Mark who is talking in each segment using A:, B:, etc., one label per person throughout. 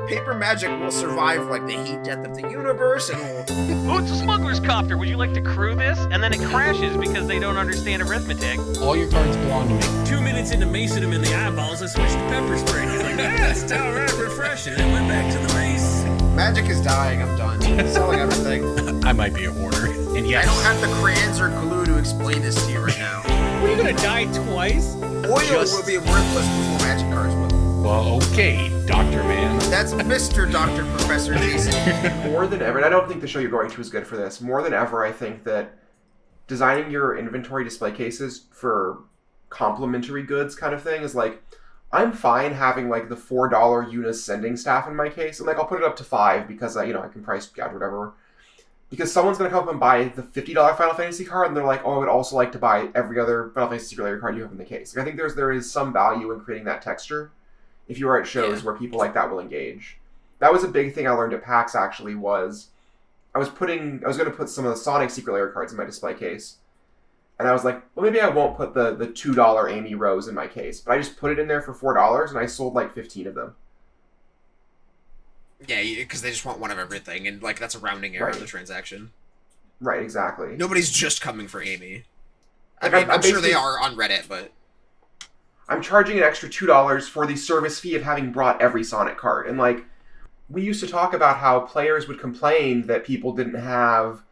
A: paper magic will survive like the heat death of the universe, and will...
B: Oh, it's a smuggler's copter. Would you like to crew this? And then it crashes because they don't understand arithmetic.
C: All your cards belong to me.
D: 2 minutes into macing him in the eyeballs, I switched to pepper spray. He's like, it's all right, refreshing. And went back to the mace.
A: Magic is dying. I'm done. Selling everything.
C: I might be a hoarder. And yes,
A: I don't have the crayons or glue to explain this to you right now.
E: What, are you gonna die twice?
A: Oil will be worthless before magic cards will.
C: well, okay, Dr. Man.
A: That's Mr. Dr. Professor Jason.
F: More than ever, and I don't think the show you're going to is good for this, more than ever, I think that designing your inventory display cases for complementary goods kind of thing is like, I'm fine having like the $4 Unis sending staff in my case, and like I'll put it up to $5 because I can price gouge whatever. Because someone's gonna come up and buy the $50 Final Fantasy card, and they're like, "Oh, I would also like to buy every other Final Fantasy Secret Lair card you have in the case." Like, I think there is some value in creating that texture if you are at shows where people like that will engage. That was a big thing I learned at PAX. Actually, was I was going to put some of the Sonic Secret Lair cards in my display case. And I was like, well, maybe I won't put the $2 Amy Rose in my case. But I just put it in there for $4, and I sold like 15 of them.
A: Yeah, because they just want one of everything, and like that's a rounding error of the transaction.
F: Right, exactly.
A: Nobody's just coming for Amy.
F: Like,
A: I'm sure they are on Reddit, but...
F: I'm charging an extra $2 for the service fee of having brought every Sonic card. And like, we used to talk about how players would complain that people didn't have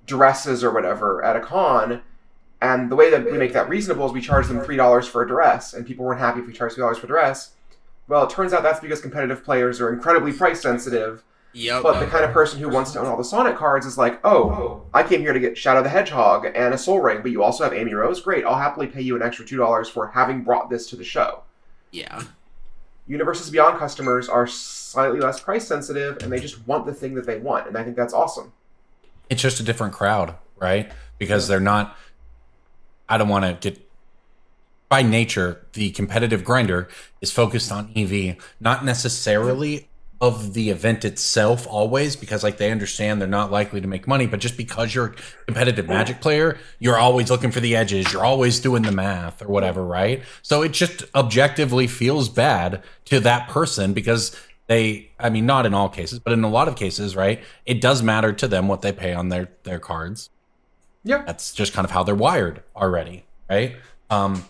F: dresses or whatever at a con. And the way that we make that reasonable is we charge them $3 for a dress, and people weren't happy if we charged $3 for a dress. Well, it turns out that's because competitive players are incredibly price sensitive.
A: Yep.
F: But the kind of person who wants to own all the Sonic cards is like, oh, I came here to get Shadow the Hedgehog and a Soul Ring, but you also have Amy Rose? Great, I'll happily pay you an extra $2 for having brought this to the show.
A: Yeah.
F: Universes Beyond customers are slightly less price sensitive, and they just want the thing that they want, and I think that's awesome.
C: It's just a different crowd, right? Because they're not... I don't want to get... By nature, the competitive grinder is focused on EV, not necessarily of the event itself always, because like they understand they're not likely to make money, but just because you're a competitive Magic player, you're always looking for the edges, you're always doing the math or whatever, right? So it just objectively feels bad to that person because not in all cases, but in a lot of cases, right? It does matter to them what they pay on their cards.
F: Yeah.
C: That's just kind of how they're wired already, right?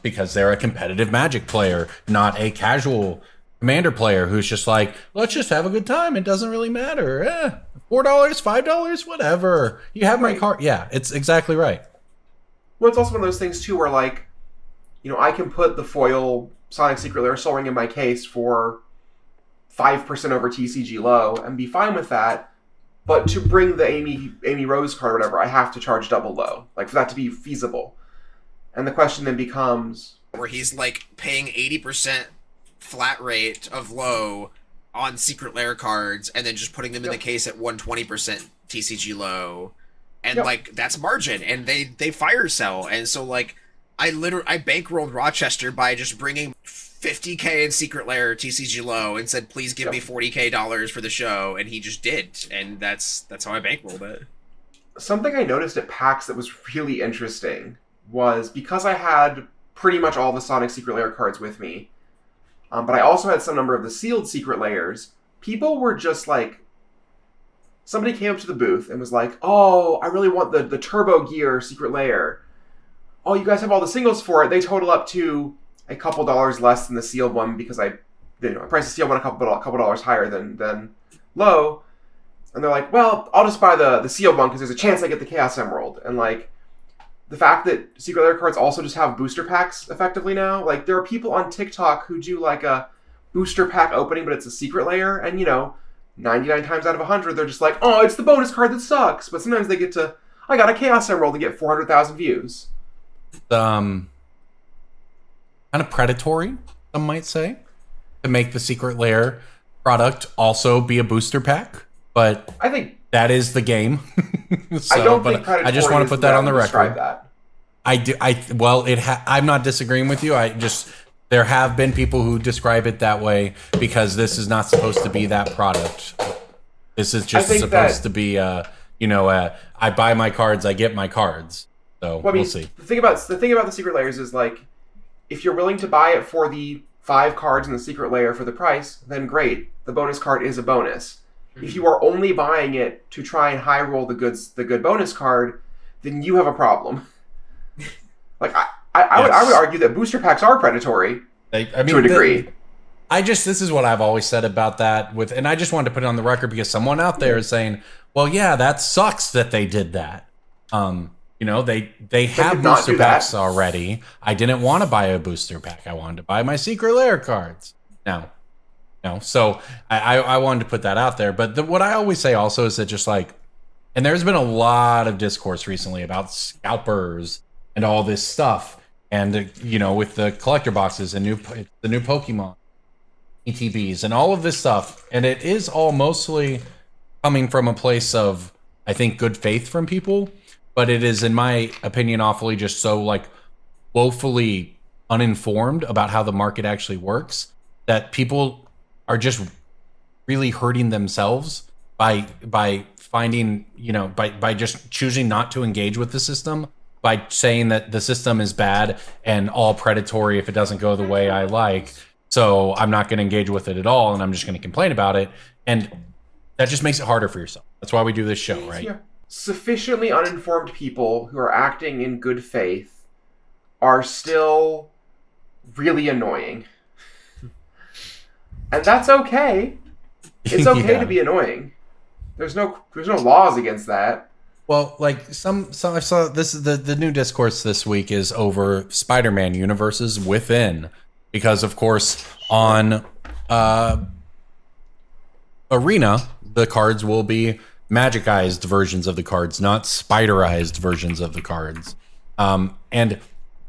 C: Because they're a competitive Magic player, not a casual Commander player who's just like, let's just have a good time. It doesn't really matter. $4, $5, whatever. You have my card. Yeah, it's exactly right.
F: Well, it's also one of those things, too, where, like, I can put the foil Sonic Secret Lair Soul Ring in my case for 5% over TCG low and be fine with that. But to bring the Amy Rose card or whatever, I have to charge double low. Like, for that to be feasible. And the question then becomes...
A: Where he's, like, paying 80% flat rate of low on Secret Lair cards, and then just putting them in the case at 120% TCG low. And, like, that's margin. And they fire sell. And so, like, I bankrolled Rochester by just bringing $50K in Secret Lair TCG low and said, please give me $40K for the show. And he just did. And that's how I bankrolled it.
F: Something I noticed at PAX that was really interesting was because I had pretty much all the Sonic Secret Lair cards with me, but I also had some number of the sealed Secret Lairs, people were just like, somebody came up to the booth and was like, oh, I really want the Turbo Gear Secret Lair. Oh, you guys have all the singles for it. They total up to a couple dollars less than the sealed one because I priced the sealed one a couple dollars higher than low. And they're like, well, I'll just buy the sealed one because there's a chance I get the Chaos Emerald. And like, the fact that Secret Lair cards also just have booster packs effectively now, like there are people on TikTok who do like a booster pack opening, but it's a Secret Lair, and 99 times out of 100, they're just like, oh, it's the bonus card that sucks. But sometimes they get to, I got a Chaos Emerald and get 400,000 views.
C: Kind of predatory, some might say, to make the Secret Lair product also be a booster pack, but
F: I think
C: that is the game.
F: I don't think predatory
C: I just want to put that on the record.
F: That.
C: I'm not disagreeing with you. There have been people who describe it that way because this is not supposed to be that product. This is just supposed to be, I buy my cards, I get my cards. So we'll see.
F: The thing about the Secret Lairs is like, if you're willing to buy it for the 5 cards in the secret layer for the price, then great. The bonus card is a bonus. If you are only buying it to try and high roll the good bonus card, then you have a problem. Like I would argue that booster packs are predatory to a degree.
C: This is what I've always said about that and I just wanted to put it on the record because someone out there is saying, well, yeah, that sucks that they did that. They have booster packs already. I didn't want to buy a booster pack. I wanted to buy my secret lair cards. No. So I wanted to put that out there. But what I always say also is that just like, and there's been a lot of discourse recently about scalpers and all this stuff. And, with the collector boxes and the new Pokemon, ETBs, and all of this stuff. And it is all mostly coming from a place of, I think, good faith from people. But it is, in my opinion, awfully just so like woefully uninformed about how the market actually works that people are just really hurting themselves by finding, by just choosing not to engage with the system, by saying that the system is bad and all predatory if it doesn't go the way I like. So I'm not going to engage with it at all, and I'm just going to complain about it. And that just makes it harder for yourself. That's why we do this show, right?
F: Yeah. Sufficiently uninformed people who are acting in good faith are still really annoying. And that's okay. It's okay to be annoying. There's no laws against that.
C: Well, like I saw this, the new discourse this week is over Spider-Man universes within, because of course on Arena the cards will be magicized versions of the cards, not spiderized versions of the cards. And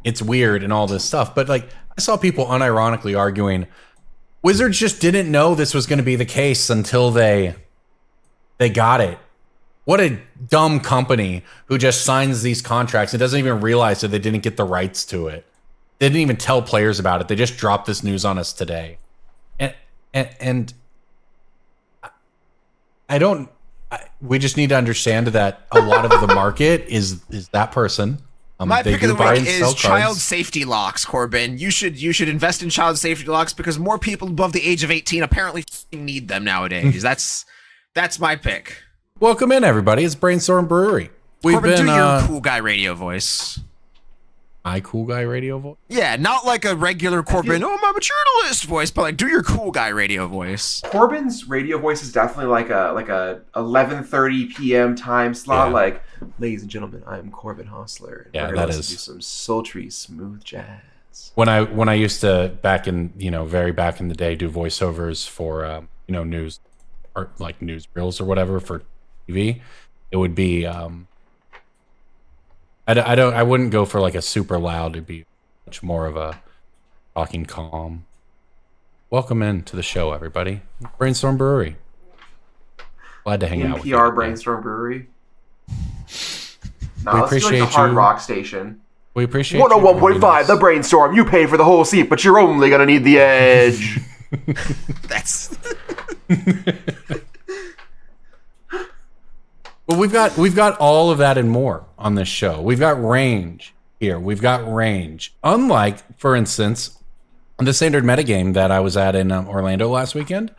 C: it's weird and all this stuff. But like I saw people unironically arguing, Wizards just didn't know this was going to be the case until they got it. What a dumb company who just signs these contracts and doesn't even realize that they didn't get the rights to it. They didn't even tell players about it. They just dropped this news on us today. And we just need to understand that a lot of the market is that person.
A: My pick of the week is child safety locks, Corbin. You should invest in child safety locks because more people above the age of 18 apparently need them nowadays. That's my pick.
C: Welcome in, everybody. It's Brainstorm Brewery.
A: Corbin, do your cool guy radio voice.
C: My cool guy radio voice?
A: Yeah, not like a regular Corbin, I'm a journalist voice, but like do your cool guy radio voice.
F: Corbin's radio voice is definitely like a 11:30 p.m. time slot. Yeah. Like, ladies and gentlemen, I am Corbin Hostler. And
C: yeah, that is.
F: Do some sultry, smooth jazz.
C: When I used to very back in the day do voiceovers for news or like newsreels or whatever for TV, it would be I wouldn't go for like a super loud. It'd be much more of a talking calm. Welcome in to the show, everybody. Brainstorm Brewery. Glad to hang out with you.
F: NPR Brainstorm Brewery.
C: We appreciate
F: like the Hard Rock Station.
C: We appreciate
F: 101.5, the Brainstorm. You paid for the whole seat, but you're only gonna need the edge.
A: That's.
C: Well, we've got all of that and more on this show. We've got range here. We've got range. Unlike, for instance, the standard metagame that I was at in Orlando last weekend,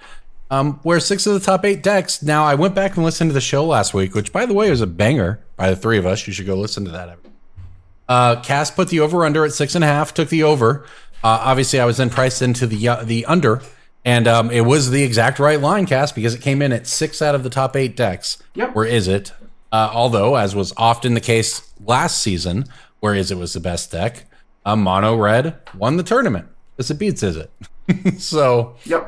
C: where 6 of the top 8 decks. Now, I went back and listened to the show last week, which, by the way, was a banger by the 3 of us. You should go listen to that. Cass put the over-under at 6.5, took the over. Obviously, I was then priced into the under. And it was the exact right line, Cass, because it came in at 6 out of the top 8 decks.
F: Yep.
C: Where Izzet, although, as was often the case last season, where Izzet was the best deck, Mono Red won the tournament because it beats Izzet. So,
F: yep.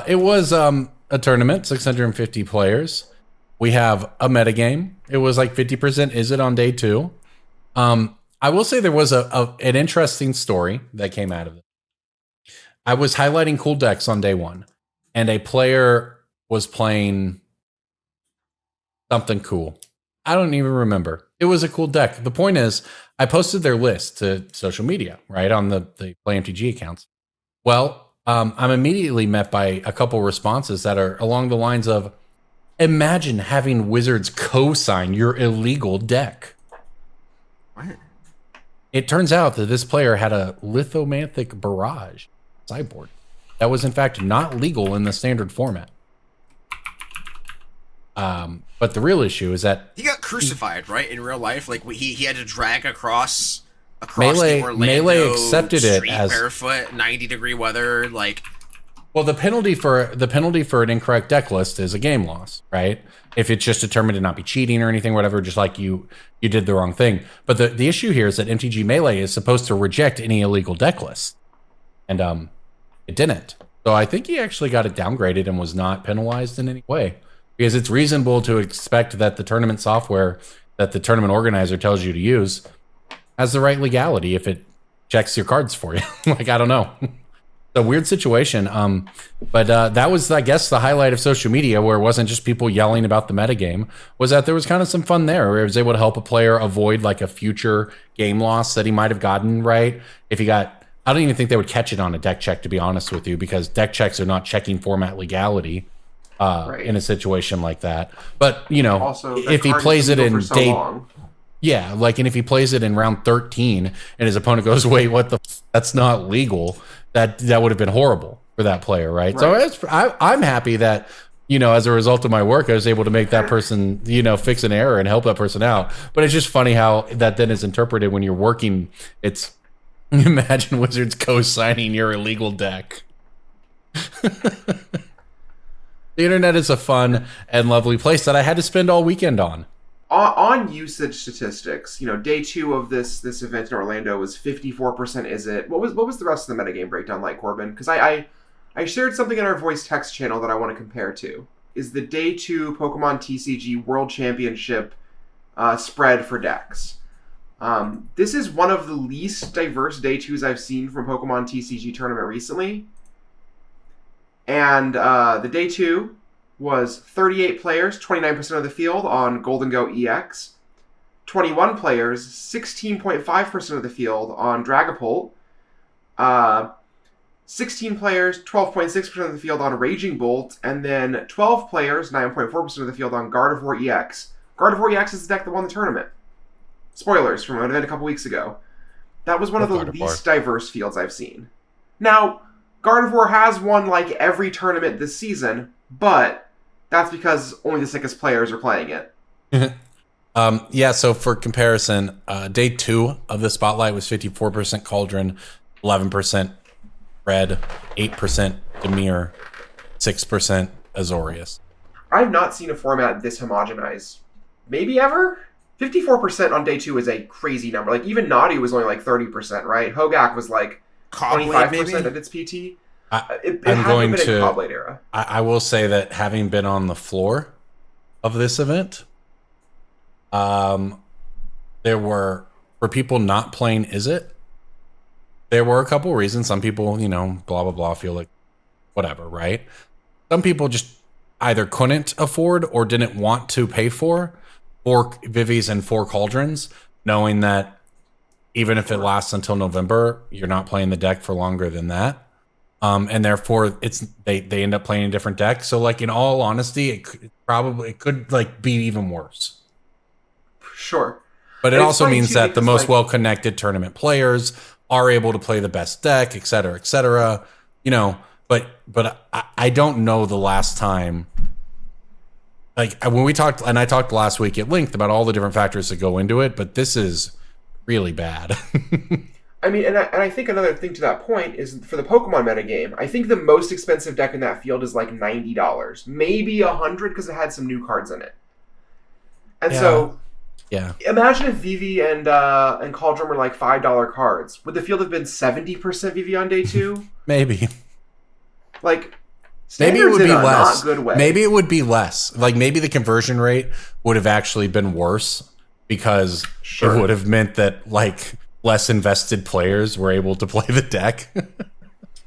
C: It was a tournament, 650 players. We have a metagame. It was like 50% Izzet on day 2. I will say there was an interesting story that came out of it. I was highlighting cool decks on day 1, and a player was playing something cool. I don't even remember. It was a cool deck. The point is, I posted their list to social media, right, on the Play MTG accounts. Well, I'm immediately met by a couple responses that are along the lines of, imagine having Wizards co-sign your illegal deck.
A: What?
C: It turns out that this player had a Lithomanthic Barrage sideboard. That was in fact not legal in the standard format. But the real issue is that
A: he got crucified, right? In real life, like he had to drag across
C: Melee,
A: the Orlando
C: Melee accepted it
A: street
C: as
A: barefoot, 90-degree weather. Like,
C: well, the penalty for an incorrect deck list is a game loss, right? If it's just determined to not be cheating or anything, whatever, just like you did the wrong thing. But the issue here is that MTG Melee is supposed to reject any illegal deck list, and it didn't. So I think he actually got it downgraded and was not penalized in any way, because it's reasonable to expect that the tournament software that the tournament organizer tells you to use has the right legality if it checks your cards for you. Like, I don't know. It's a weird situation. But that was, I guess, the highlight of social media, where it wasn't just people yelling about the metagame, was that there was kind of some fun there, where it was able to help a player avoid like a future game loss that he might have gotten, right? If he got, I don't even think they would catch it on a deck check, to be honest with you, because deck checks are not checking format legality in a situation like that. But, you know,
F: Also,
C: if he plays it in
F: so
C: day...
F: long.
C: Yeah, like, and if he plays it in round 13 and his opponent goes, wait, what the that's not legal, that would have been horrible for that player, right? So I'm happy that, you know, as a result of my work, I was able to make that person, you know, fix an error and help that person out. But it's just funny how that then is interpreted when you're working. It's, imagine Wizards co-signing your illegal deck. The internet is a fun and lovely place that I had to spend all weekend on.
F: On usage statistics, you know, day 2 of this event in Orlando was 54% Izzet. What was the rest of the metagame breakdown like, Corbin? Because I shared something in our voice text channel that I want to compare to. Is the day 2 Pokemon TCG World Championship spread for decks. This is one of the least diverse day 2s I've seen from Pokemon TCG tournament recently. And the day 2 was 38 players, 29% of the field on Golden Go EX. 21 players, 16.5% of the field on Dragapult. 16 players, 12.6% of the field on Raging Bolt. And then 12 players, 9.4% of the field on Gardevoir EX. Gardevoir EX is the deck that won the tournament. Spoilers from an event a couple weeks ago. That was one of the least diverse fields I've seen. Now, Gardevoir has won like every tournament this season, but that's because only the sickest players are playing it.
C: Yeah, so for comparison, day 2 of the Spotlight was 54% Cauldron, 11% Red, 8% Dimir, 6% Azorius.
F: I've not seen a format this homogenized, maybe ever? 54% on day 2 is a crazy number. Like, even Naughty was only like 30%, right? Hogak was like 25% of its PT.
C: I'm going to
F: Cobblade era.
C: I will say that having been on the floor of this event, there were, for people not playing Izzet, there were a couple reasons. Some people, you know, blah, blah, blah, feel like whatever, right? Some people just either couldn't afford or didn't want to pay for 4 Vivies and 4 Cauldrons, knowing that even if it lasts until November, you're not playing the deck for longer than that. And therefore they end up playing a different deck. So, like, in all honesty, it could like be even worse.
F: Sure.
C: But it also means that the most well-connected tournament players are able to play the best deck, et cetera, you know, but I don't know the last time, like, when we talked, and I talked last week at length about all the different factors that go into it, but this is really bad.
F: I mean, and I think another thing to that point is for the Pokemon metagame, I think the most expensive deck in that field is like $90, maybe $100 because it had some new cards in it. And so, imagine if Vivi and Cauldron were like $5 cards. Would the field have been 70% Vivi on day 2?
C: Maybe.
F: Like,
C: maybe it would be less.
F: Not good way.
C: Maybe it would be less. Like, maybe the conversion rate would have actually been worse because it would have meant that, like, less invested players were able to play the deck.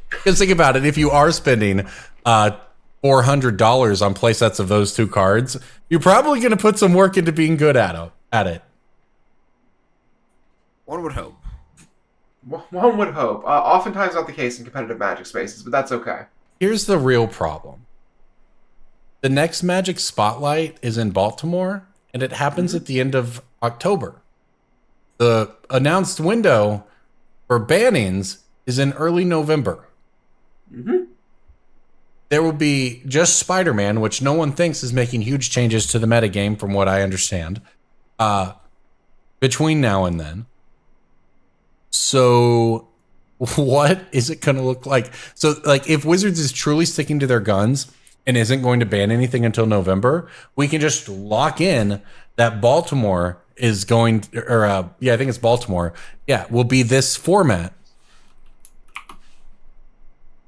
C: Because think about it, if you are spending $400 on play sets of those 2 cards, you're probably going to put some work into being good at it.
A: One would hope.
F: One would hope. Oftentimes not the case in competitive Magic spaces, but that's okay.
C: Here's the real problem. The next Magic Spotlight is in Baltimore, and it happens at the end of October. The announced window for bannings is in early November. There will be just Spider-Man, which no one thinks is making huge changes to the metagame, from what I understand, between now and then. So what is it going to look like? So, like, if Wizards is truly sticking to their guns and isn't going to ban anything until November, we can just lock in that Baltimore is going, I think it's Baltimore. Yeah, will be this format.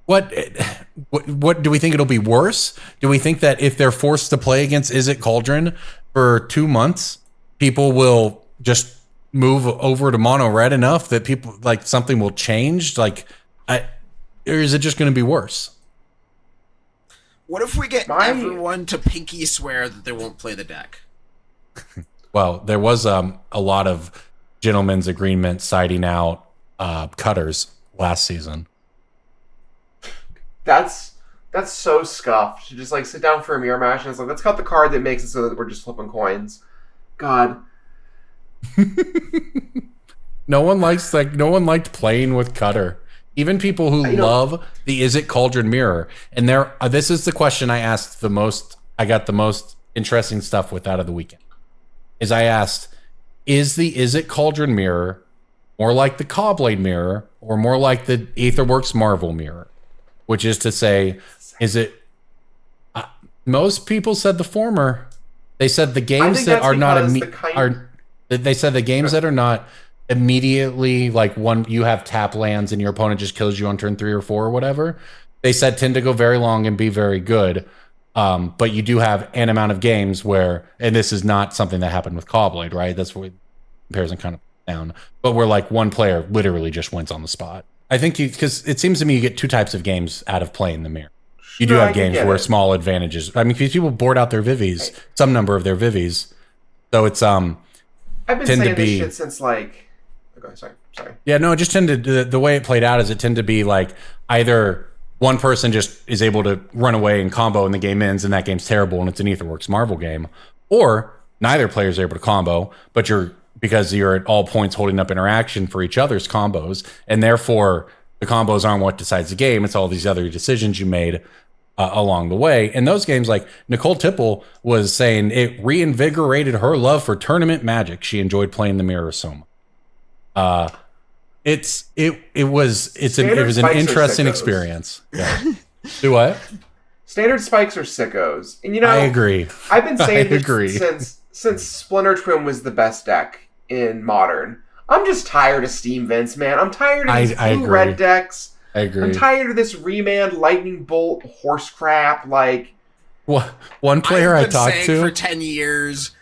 C: What do we think it'll be worse? Do we think that if they're forced to play against Izzet Cauldron for 2 months, people will just move over to mono red enough that people like something will change? Like, or is it just going to be worse?
A: What if we get everyone to pinky swear that they won't play the deck?
C: Well, there was a lot of gentlemen's agreement siding out cutters last season.
F: That's so scuffed to just like sit down for a mirror match and it's like, let's cut the card that makes it so that we're just flipping coins. God.
C: No one liked playing with Cutter. Even people who love the Izzet Cauldron mirror. And this is the question I asked the most. I got the most interesting stuff with out of the weekend. Is I asked, is the Izzet Cauldron mirror more like the Cawblade mirror or more like the Aetherworks Marvel mirror? Which is to say, is it? Most people said the former. They said the games that are not They said the games that are not immediately like one. You have tap lands and your opponent just kills you on turn 3 or 4 or whatever. They said tend to go very long and be very good. But you do have an amount of games where, and this is not something that happened with Cawblade, right? That's where comparison kind of down. But where like one player literally just wins on the spot. I think because it seems to me you get 2 types of games out of playing the mirror. You do have games where small advantages. I mean, because people board out their Vivies, some number of their Vivies. So it's
F: I've been saying this shit since like. Okay, sorry.
C: Yeah, no, it just tended the way it played out is it tended to be like either one person just is able to run away and combo and the game ends and that game's terrible and it's an Aetherworks Marvel game, or neither player is able to combo, but because you're at all points holding up interaction for each other's combos, and therefore the combos aren't what decides the game. It's all these other decisions you made along the way. And those games, like Nicole Tipple was saying, it reinvigorated her love for tournament Magic. She enjoyed playing the mirror so much. It was an interesting experience. Yeah. Do what?
F: Standard spikes are sickos, and I
C: agree.
F: I've been saying this since Splinter Twin was the best deck in Modern. I'm just tired of Steam Vents, man. I'm tired of these blue-red decks.
C: I agree.
F: I'm tired of this Remand Lightning Bolt horse crap. Like,
C: one player I talked to
A: for 10 years,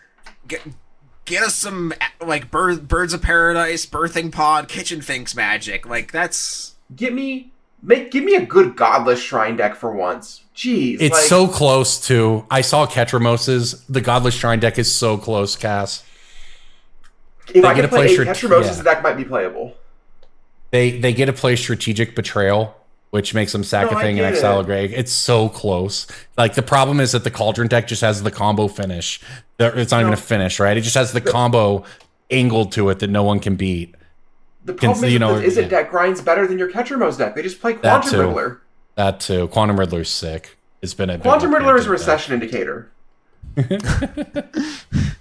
A: get us some like Birds of Paradise, Birthing Pod, Kitchen Finks magic. Like that's
F: give me a good Godless Shrine deck for once. Jeez,
C: it's so close to. I saw Ketramoses. The Godless Shrine deck is so close, Cass.
F: If I could play Ketramoses, the deck might be playable.
C: They get to play Strategic Betrayal, which makes them sack a thing and exile a Greg. It's so close. Like the problem is that the Cauldron deck just has the combo finish. It's not even a finish, right? It just has the combo angled to it that no one can beat.
F: The problem is the Izzet deck grinds better than your Ketramos deck. They just play Quantum Riddler.
C: That too. Quantum Riddler's sick. It's been a
F: Quantum Riddler is a recession indicator.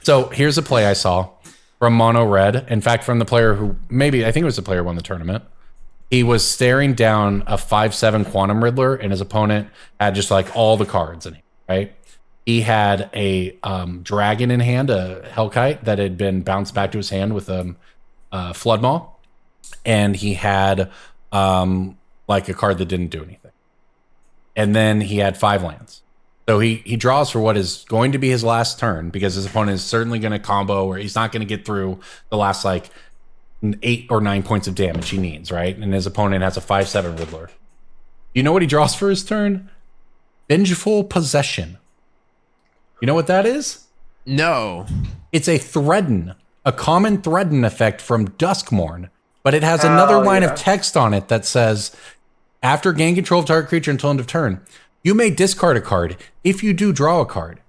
C: So here's a play I saw from Mono Red. In fact, from the player who I think it was the player who won the tournament. He was staring down a 5/7 Quantum Riddler, and his opponent had just like all the cards in it, right? He had a dragon in hand, a Hellkite that had been bounced back to his hand with a Floodmaw, and he had like a card that didn't do anything. And then he had 5 lands. So he draws for what is going to be his last turn because his opponent is certainly going to combo or he's not going to get through the last like 8 or 9 points of damage he needs, right? And his opponent has a 5/7 Riddler. You know what he draws for his turn? Vengeful Possession. You know what that is?
A: No.
C: It's a Threaten, a common Threaten effect from Duskmourn, but it has another line of text on it that says, after gain control of target creature until end of turn, you may discard a card. If you do, draw a card.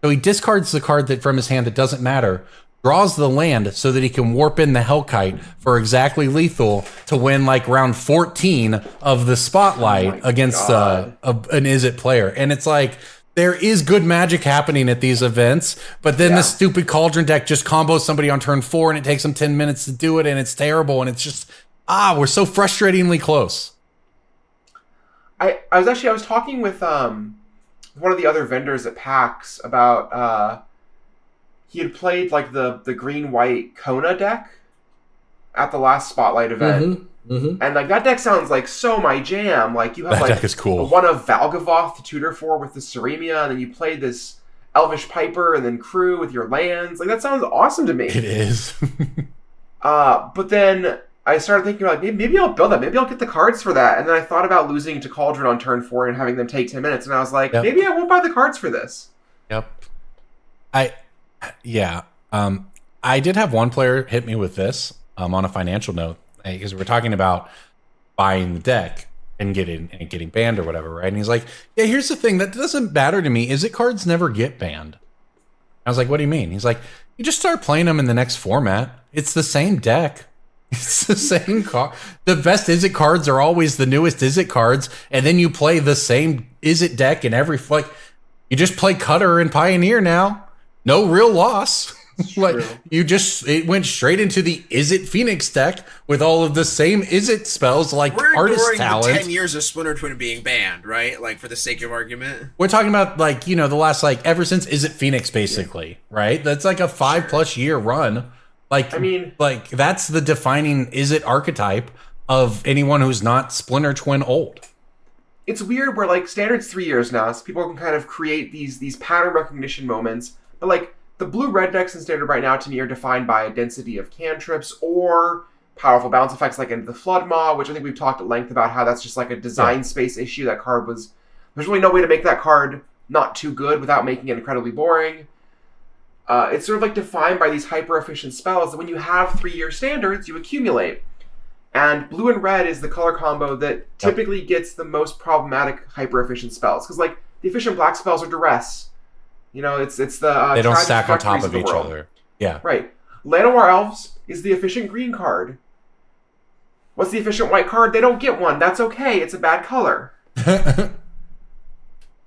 C: So he discards the card that from his hand that doesn't matter, draws the land so that he can warp in the Hellkite for exactly lethal to win like round 14 of the spotlight against an Izzet player. And it's like, there is good magic happening at these events, but then the stupid Cauldron deck just combos somebody on turn 4 and it takes them 10 minutes to do it, and it's terrible, and it's just, we're so frustratingly close.
F: I was talking with one of the other vendors at PAX about he had played like the green-white Kona deck at the last Spotlight event. And like that deck sounds like so my jam. Like you have
C: that deck is cool.
F: one of Valgavoth to tutor for with the Ceremia, and then you play this Elvish Piper and then crew with your lands. Like that sounds awesome to me.
C: It is.
F: But then I started thinking like maybe I'll build that. Maybe I'll get the cards for that. And then I thought about losing to Cauldron on turn 4 and having them take 10 minutes. And I was like, maybe I won't buy the cards for this.
C: Yep. I did have one player hit me with this on a financial note, because we're talking about buying the deck and getting banned or whatever, right? And he's like, yeah, here's the thing, that doesn't matter to me. Izzet cards never get banned. I was like, what do you mean? He's like, you just start playing them in the next format. It's the same deck. It's the same card. The best Izzet cards are always the newest Izzet cards, and then you play the same Izzet deck in every, like, you just play Cutter and Pioneer now. No real loss. Like it went straight into the Izzet Phoenix deck with all of the same Izzet spells, like
A: we're
C: Artist Talent.
A: The 10 years of Splinter Twin being banned, right? Like, for the sake of argument.
C: We're talking about, like, the last, like, ever since Izzet Phoenix, basically, right? That's like a 5+ year run. Like, I mean, like, that's the defining Izzet archetype of anyone who's not Splinter Twin old.
F: It's weird where, like, Standard's 3 years now, so people can kind of create these pattern recognition moments, but, like, the blue-red decks in Standard right now, to me, are defined by a density of cantrips or powerful bounce effects like Into the Flood Maw, which I think we've talked at length about how that's just like a design space issue. That card was... There's really no way to make that card not too good without making it incredibly boring. It's sort of like defined by these hyper-efficient spells that when you have 3-year Standards, you accumulate. And blue and red is the color combo that typically gets the most problematic hyper-efficient spells. Because, like, the efficient black spells are Duress. It's the...
C: they don't stack on top of each other. Yeah.
F: Right. Llanowar Elves is the efficient green card. What's the efficient white card? They don't get one. That's okay. It's a bad color.
C: but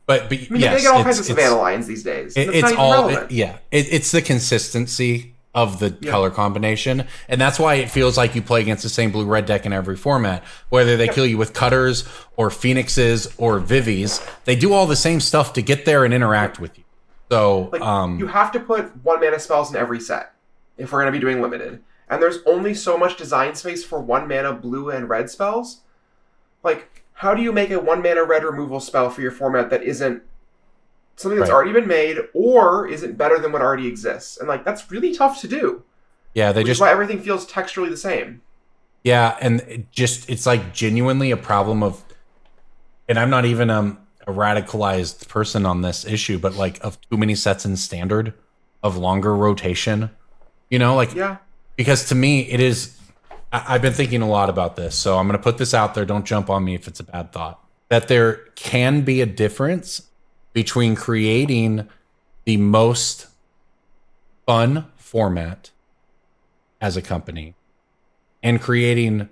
F: I mean,
C: yes,
F: they get all kinds of Savannah lines these days. It's all relevant.
C: It's the consistency of the color combination, and that's why it feels like you play against the same blue-red deck in every format. Whether they kill you with Cutters or Phoenixes or Vivies, they do all the same stuff to get there and interact with you. So,
F: you have to put 1-mana spells in every set if we're going to be doing limited. And there's only so much design space for 1-mana blue and red spells. Like, how do you make a 1-mana red removal spell for your format that isn't something that's already been made or isn't better than what already exists? And, like, that's really tough to do.
C: Yeah,
F: which is why everything feels texturally the same.
C: Yeah, and it's like genuinely a problem of... And I'm not even... a radicalized person on this issue, but like of too many sets in Standard, of longer rotation, because to me it is, I've been thinking a lot about this, so I'm going to put this out there. Don't jump on me if it's a bad thought, that there can be a difference between creating the most fun format as a company and creating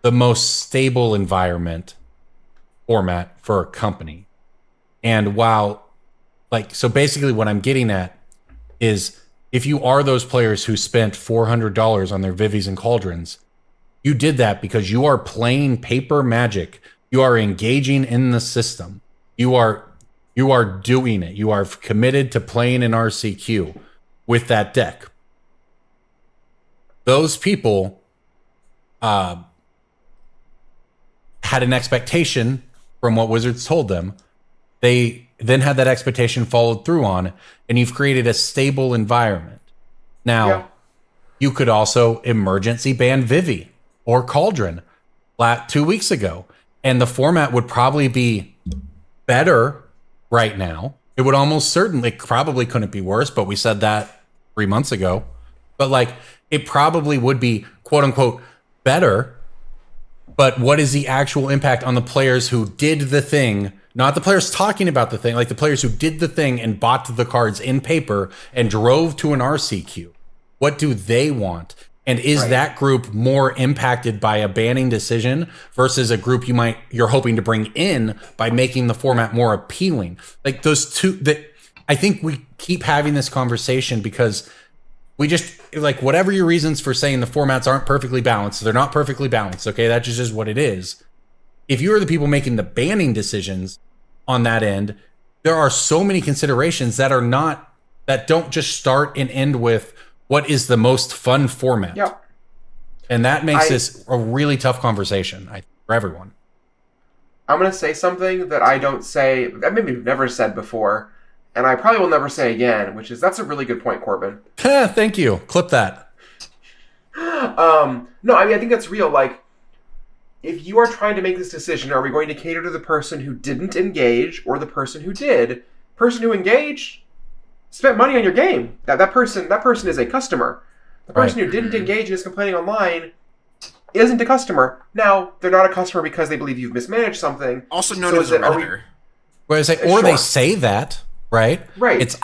C: the most stable environment format for a company. And so basically what I'm getting at is, if you are those players who spent $400 on their Vivies and Cauldrons, you did that because you are playing paper Magic. You are engaging in the system. You are doing it. You are committed to playing an RCQ with that deck. Those people had an expectation from what Wizards told them. They then had that expectation followed through on, and you've created a stable environment. Now, you could also emergency ban Vivi or Cauldron 2 weeks ago, and the format would probably be better right now. It would almost certainly, probably couldn't be worse, but we said that 3 months ago. But like, it probably would be quote unquote better. But what is the actual impact on the players who did the thing not the players talking about the thing, like the players who did the thing and bought the cards in paper and drove to an RCQ. What do they want? And is that group more impacted by a banning decision versus a group you're hoping to bring in by making the format more appealing? Like those two, that I think we keep having this conversation because we just, like, whatever your reasons for saying the formats aren't perfectly balanced, they're not perfectly balanced. Okay, that just is what it is. If you are the people making the banning decisions on that end, there are so many considerations that don't just start and end with what is the most fun format.
F: Yep.
C: And that makes this a really tough conversation for everyone.
F: I'm going to say something that I don't say, that maybe I've never said before, and I probably will never say again, which is, that's a really good point, Corbin.
C: Thank you. Clip that.
F: No, I mean, I think that's real. Like, if you are trying to make this decision, are we going to cater to the person who didn't engage or the person who did? Person who engaged spent money on your game. That person is a customer. The person who didn't engage and is complaining online isn't a customer. Now, they're not a customer because they believe you've mismanaged something.
A: Also known as a Redditor.
C: They say that, right?
F: Right.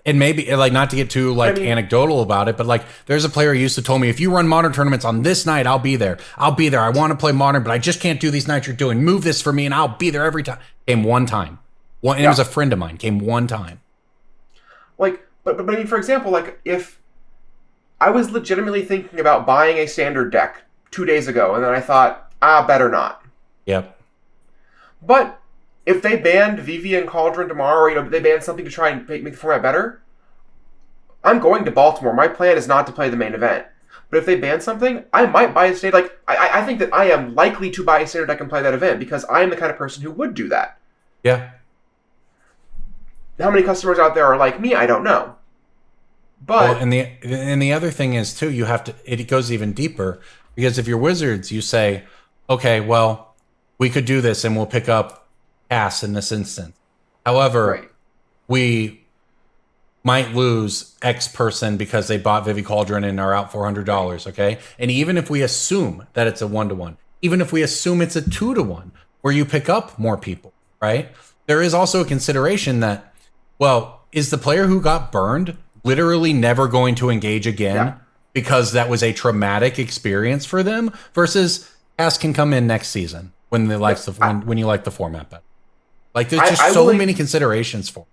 C: And maybe, like, not to get too anecdotal about it, but like there's a player who used to told me, if you run modern tournaments on this night, I'll be there. I want to play modern, but I just can't do these nights you're doing. Move this for me and I'll be there every time. Came one time. And it was a friend of mine. Came one time.
F: Like, but I mean, for example, like, if I was legitimately thinking about buying a standard deck 2 days ago, and then I thought, better not.
C: Yep.
F: But if they banned Vivi and Cauldron tomorrow, or, they banned something to try and make the format better, I'm going to Baltimore. My plan is not to play the main event. But if they ban something, I might buy a standard. Like, I think that I am likely to buy a standard deck and play that event because I am the kind of person who would do that.
C: Yeah.
F: How many customers out there are like me? I don't know. But
C: and the other thing is too, you have to. It goes even deeper because if you're Wizards, you say, okay, well, we could do this and we'll pick up Cass in this instance. However, we might lose X person because they bought Vivi Cauldron and are out $400. Okay, and even if we assume that it's a 1-to-1, even if we assume it's a 2-to-1, where you pick up more people, right? There is also a consideration that, well, is the player who got burned literally never going to engage again because that was a traumatic experience for them versus Cass can come in next season when they when you like the format better. Like, there's just so many considerations for it.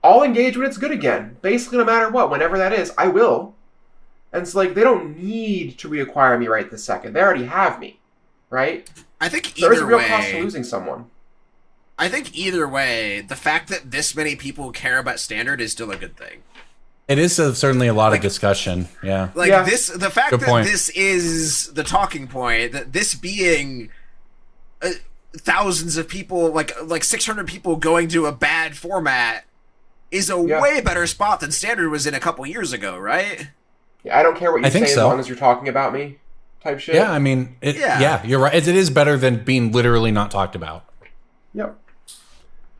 F: I'll engage when it's good again. Basically, no matter what, whenever that is, I will. And it's like, they don't need to reacquire me right this second. They already have me, right?
A: I think
F: there's a real cost to losing someone.
A: I think either way, the fact that this many people care about Standard is still a good thing.
C: It is certainly a lot of discussion. Yeah.
A: The fact that this is the talking point, that this being thousands of people, like 600 people going to a bad format, is a way better spot than Standard was in a couple years ago, right?
F: Yeah, I don't care what you say as long as you're talking about me, type shit.
C: Yeah, I mean, you're right. It is better than being literally not talked about.
F: Yep.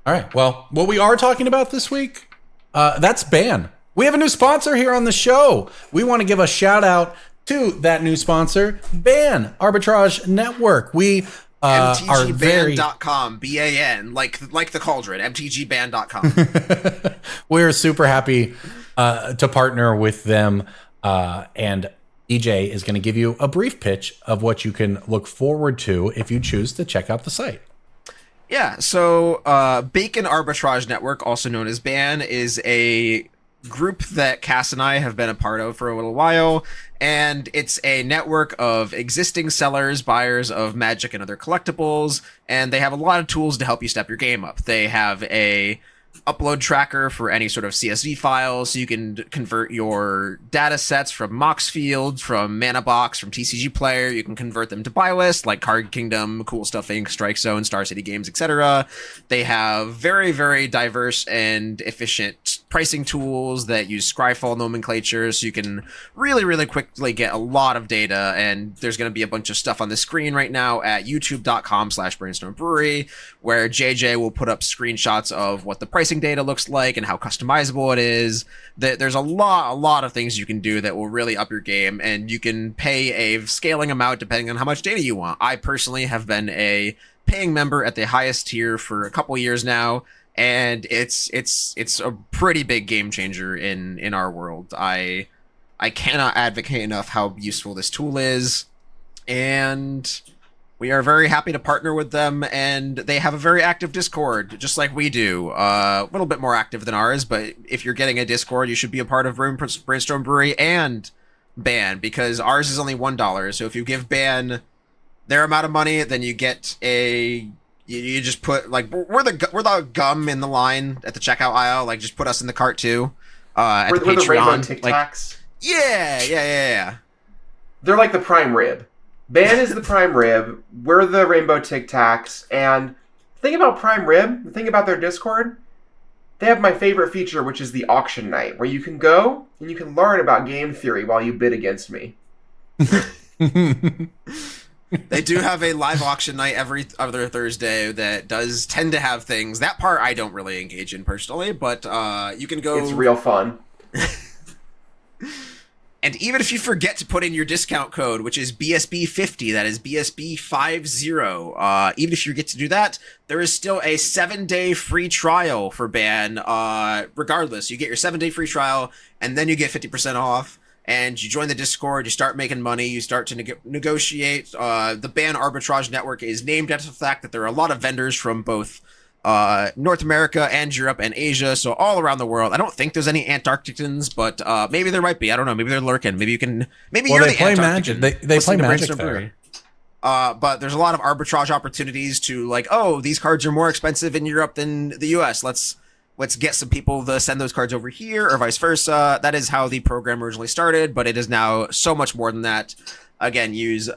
C: All right. Well, what we are talking about this week, that's Ban. We have a new sponsor here on the show. We want to give a shout out to that new sponsor, Ban Arbitrage Network. We
A: MTGBand.com, BAN, like the Cauldron, MTGBand.com.
C: We're super happy to partner with them, and EJ is going to give you a brief pitch of what you can look forward to if you choose to check out the site.
A: Yeah, so Bacon Arbitrage Network, also known as BAN, is a group that Cass and I have been a part of for a little while, and it's a network of existing sellers, buyers of Magic and other collectibles, and they have a lot of tools to help you step your game up. They have a upload tracker for any sort of CSV files, so you can convert your data sets from Moxfield, from Mana Box, from TCG Player. You can convert them to buy lists like Card Kingdom, Cool Stuff Inc., Strike Zone, Star City Games, etc. They have very, very diverse and efficient pricing tools that use Scryfall nomenclature, so you can really, really quickly get a lot of data. And there's going to be a bunch of stuff on the screen right now at youtube.com/Brainstorm Brewery, where JJ will put up screenshots of what the pricing data looks like and how customizable it is. There's a lot of things you can do that will really up your game, and you can pay a scaling amount depending on how much data you want. I personally have been a paying member at the highest tier for a couple years now, and it's a pretty big game changer in our world. I cannot advocate enough how useful this tool is, and we are very happy to partner with them, and they have a very active Discord, just like we do. A little bit more active than ours, but if you're getting a Discord, you should be a part of Brainstorm Brewery and Ban, because ours is only $1. So if you give Ban their amount of money, then you get you just put, like, we're the gum in the line at the checkout aisle. Like, just put us in the cart too. At
F: We're
A: the Patreon.
F: the rainbow Tic
A: Like,
F: Tacs.
A: yeah.
F: They're like the prime rib. Ban is the prime rib. We're the rainbow Tic Tacs. And the thing about prime rib, the thing about their Discord, they have my favorite feature, which is the auction night, where you can go and you can learn about game theory while you bid against me.
A: They do have a live auction night every other Thursday that does tend to have things. That part I don't really engage in personally, but you can go.
F: It's real fun.
A: And even if you forget to put in your discount code, which is BSB50, that is BSB50, even if you get to do that, there is still a 7-day free trial for Ban. Regardless, you get your 7-day free trial, and then you get 50% off. And you join the Discord, you start making money, you start to negotiate. The Ban Arbitrage Network is named after the fact that there are a lot of vendors from both North America and Europe and Asia, so all around the world. I don't think there's any Antarcticans, but maybe there might be. I don't know. Maybe they're lurking. Maybe you can. Maybe you're
C: they
A: the
C: play
A: Antarctican.
C: Magic. They play
A: listening to
C: Magic
A: Brainstorm
C: there.
A: Brewery. But there's a lot of arbitrage opportunities to, like, oh, these cards are more expensive in Europe than the U.S. Let's get some people to send those cards over here, or vice versa. That is how the program originally started, but it is now so much more than that. Again, use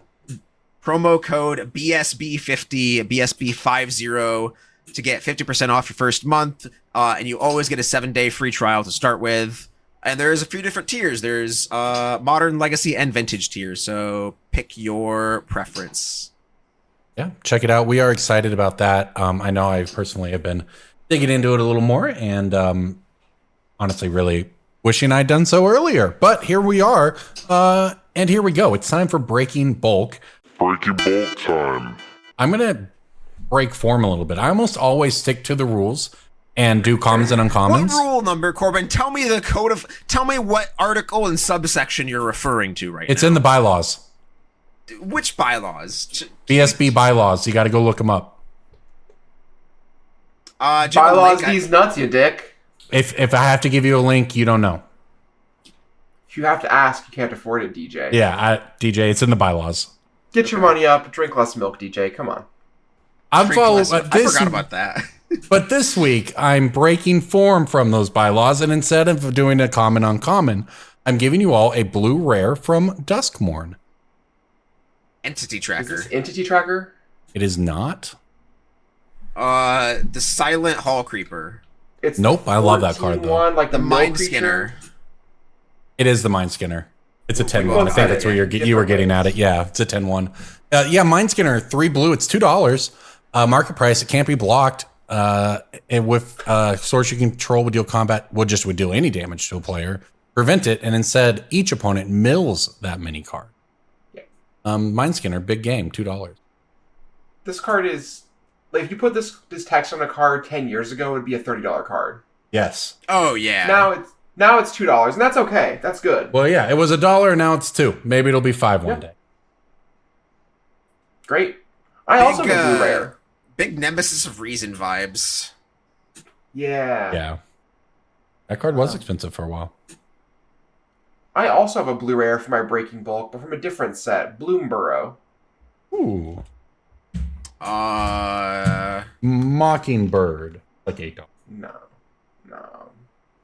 A: promo code BSB50, BSB50 to get 50% off your first month, and you always get a 7-day free trial to start with. And there's a few different tiers. There's modern, legacy, and vintage tiers, so pick your preference.
C: Yeah, check it out. We are excited about that. I know I personally have been digging into it a little more, and honestly really wishing I'd done so earlier. But here we are, and here we go. It's time for Breaking Bulk.
G: Breaking bulk time.
C: I'm going to break form a little bit. I almost always stick to the rules and do commons and uncommons.
A: What rule number, Corbin? Tell me the code of. Tell me what article and subsection you're referring to right now.
C: It's in the bylaws.
A: Which bylaws?
C: BSB bylaws. You got to go look them up.
F: Bylaws these nuts, you dick.
C: If I have to give you a link, you don't know.
F: If you have to ask, you can't afford it, DJ.
C: Yeah, DJ, it's in the bylaws.
F: Get your money up. Drink less milk, DJ. Come on.
C: I
A: I forgot about that.
C: But this week, I'm breaking form from those bylaws, and instead of doing a common uncommon, I'm giving you all a blue rare from Duskmorn.
A: Entity
F: Is
A: tracker.
F: this Entity Tracker?
C: It is not.
A: The Silent Hall Creeper.
F: It's
C: Nope, I love that card,
F: 14-1,
C: though.
F: like
A: The
F: mill
A: Mind
F: creature.
A: Skinner.
C: It is the Mind Skinner. It's a 10-1. I
F: looked
C: think
F: at
C: that's
F: it
C: where
F: in
C: you were
F: different
C: getting
F: ways.
C: at it. Yeah, it's a 10-1. Yeah, Mind Skinner, 3 blue. It's $2. Market price. It can't be blocked. And with source you control would deal combat, would deal any damage to a player. Prevent it, and instead, each opponent mills that mini card.
F: Yeah.
C: Mind Skinner, big game, $2.
F: This card is like, if you put this text on a card 10 years ago, it would be a $30 card.
C: Yes.
A: Oh yeah.
F: Now it's $2, and that's okay. That's good.
C: Well, yeah, it was $1, now it's $2. Maybe it'll be $5 one day.
F: Great. I also have a blue rare.
A: Big Nemesis of Reason vibes.
F: Yeah.
C: Yeah. That card was expensive for a while.
F: I also have a blue rare for my Breaking Bulk, but from a different set. Bloomburrow.
C: Ooh.
A: Uh,
C: Mockingbird. Like $8.
F: No.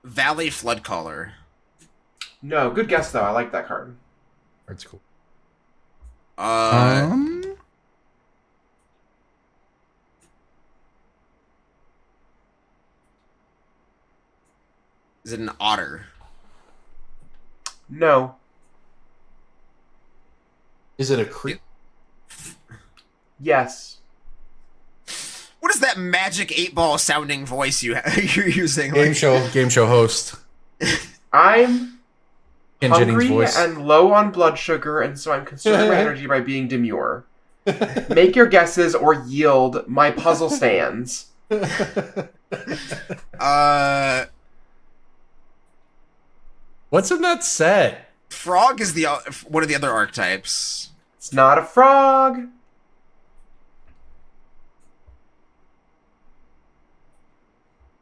A: Valley Floodcaller.
F: No, good guess though. I like that card.
C: Card's cool.
A: Is it an otter?
F: No.
C: Is it a creep?
F: Yes.
A: What is that magic 8-ball sounding voice you're using?
C: Game show host.
F: I'm
C: Ken Jennings'
F: hungry
C: voice.
F: and low on blood sugar, and so I'm conserving my energy by being demure. Make your guesses or yield. My puzzle stands.
C: What's in that set?
A: Frog is the one of the other archetypes.
F: It's not a frog.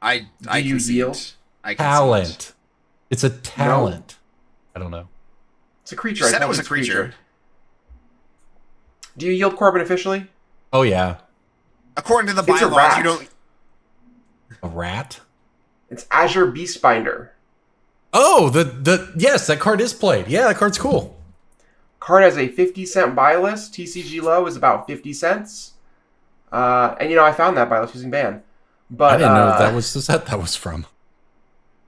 A: I
F: you
A: concede.
F: yield?
A: I concede.
C: Talent. It's a talent. I don't know.
F: It's a creature.
A: You
F: I
A: said it
F: told
A: was
F: you
A: a
F: it's
A: creature.
F: Do you yield Corbin officially?
C: Oh yeah,
A: According to the
F: It's a
A: bylaws,
F: rat.
A: you don't.
C: a rat.
F: It's Azure Beastbinder.
C: Oh, the yes, that card is played. Yeah, that card's cool.
F: Card has a 50-cent buy list. TCG low is about 50 cents. And I found that buy list using Ban. But
C: I didn't know that was the set that was from.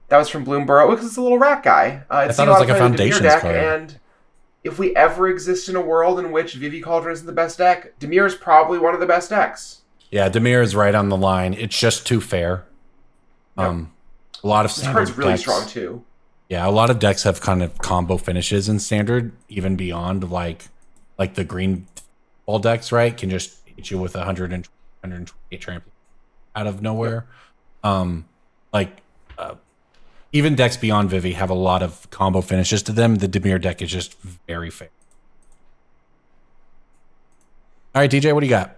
F: that was from Bloomborough because it's a little rat guy.
C: I thought it was like a Foundations
F: deck,
C: card.
F: and if we ever exist in a world in which Vivi Cauldron isn't the best deck, Dimir is probably one of the best decks.
C: Yeah, Demir is right on the line. It's just too fair.
F: Yep.
C: A lot of
F: This
C: standard
F: card's really
C: decks-
F: strong too.
C: Yeah, a lot of decks have kind of combo finishes in standard, even beyond like the green ball decks, right? Can just hit you with 128 trample out of nowhere. Even decks beyond Vivi have a lot of combo finishes to them. The Dimir deck is just very fair. All right, DJ, what do you got?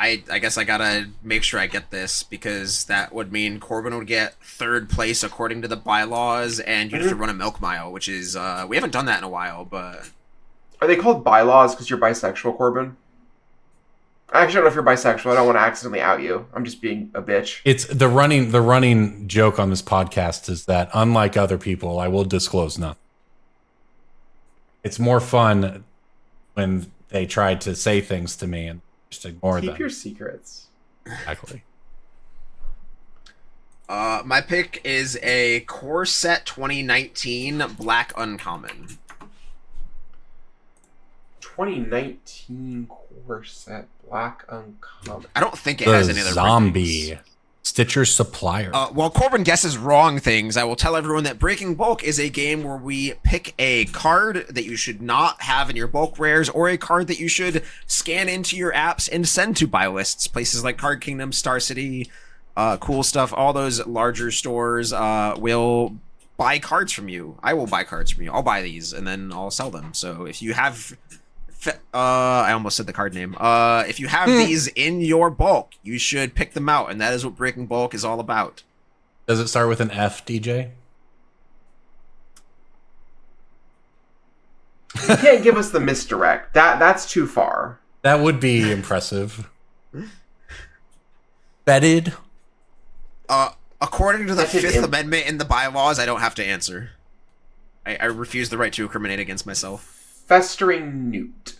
A: I guess I gotta make sure I get this because that would mean Corbin would get third place according to the bylaws, and you'd have to run a milk mile, which is we haven't done that in a while. But
F: Are they called bylaws because you're bisexual, Corbin? I actually don't know if you're bisexual. I don't want to accidentally out you. I'm just being a bitch.
C: It's the running joke on this podcast is that unlike other people, I will disclose nothing. It's more fun when they try to say things to me and just ignore them.
F: Keep your secrets.
C: Exactly.
A: my pick is a Core Set 2019 Black Uncommon.
F: 2019 core set Black Uncommon.
A: I don't think it
C: The
A: has any other
C: zombie
A: rankings.
C: Stitcher Supplier.
A: While Corbin guesses wrong things, I will tell everyone that Breaking Bulk is a game where we pick a card that you should not have in your bulk rares, or a card that you should scan into your apps and send to buy lists. Places like Card Kingdom, Star City, Cool Stuff, all those larger stores will buy cards from you. I will buy cards from you. I'll buy these and then I'll sell them. So if you have... I almost said the card name. If you have these in your bulk, you should pick them out, and that is what Breaking Bulk is all about.
C: Does it start with an F, DJ?
F: You can't give us the misdirect. That's too far.
C: That would be impressive. Fetid.
A: According to the
F: Fetid
A: Fifth
F: imp.
A: Amendment in the bylaws, I don't have to answer. I refuse the right to incriminate against myself.
F: Festering Newt.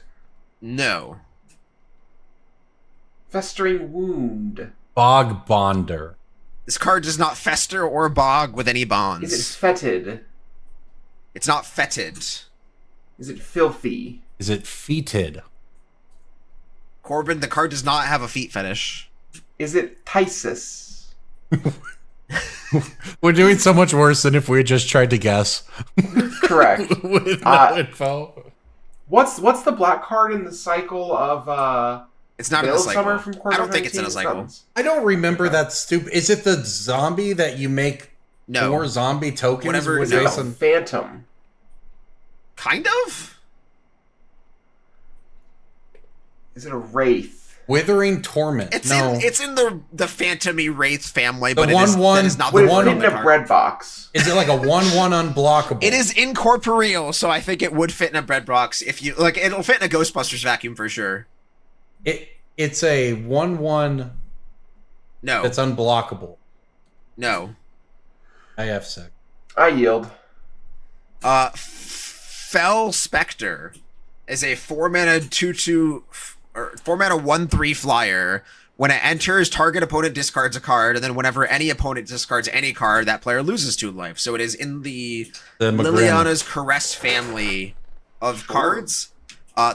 A: No.
F: Festering Wound.
C: Bog Bonder.
A: This card does not fester or bog with any bonds.
F: Is it fetid?
A: It's not fetid.
F: Is it filthy?
C: Is it Feted?
A: Corbin, the card does not have a feet fetish.
F: Is it Tysus?
C: We're doing so much worse than if we had just tried to guess.
F: Correct.
C: With no info.
F: What's the black card in the cycle of
A: It's not in the
F: Veiled
A: cycle.
F: Summer from
A: I don't think it's in a
F: 19?
A: cycle.
F: It's
C: I don't remember that stupid. Is it the zombie that you make
A: No.
C: 4 zombie tokens
A: Whatever-
C: with
F: not-
A: no.
F: Is it a
C: Jason?
F: Phantom?
A: Kind of?
F: Is it a Wraith?
C: Withering Torment.
A: It's
C: no.
A: it's in the Phantom-y Wraith family,
C: The
A: but that is not
F: Would
A: the
F: it
A: one
F: fit
A: on
F: in
A: the
F: a
A: card.
F: bread box?
C: Is it like a 1/1 unblockable?
A: It is incorporeal, so I think it would fit in a bread box. If you like, it'll fit in a Ghostbusters vacuum for sure.
C: It's a 1/1
A: No,
C: that's unblockable.
A: no.
C: I have sec.
F: I yield.
A: Fell Spectre is a 4-mana 2/2 or 4-mana 1/3 flyer. When it enters, target opponent discards a card, and then whenever any opponent discards any card, that player loses 2 life. So it is in the
C: McGrin.
A: Liliana's Caress family of cards.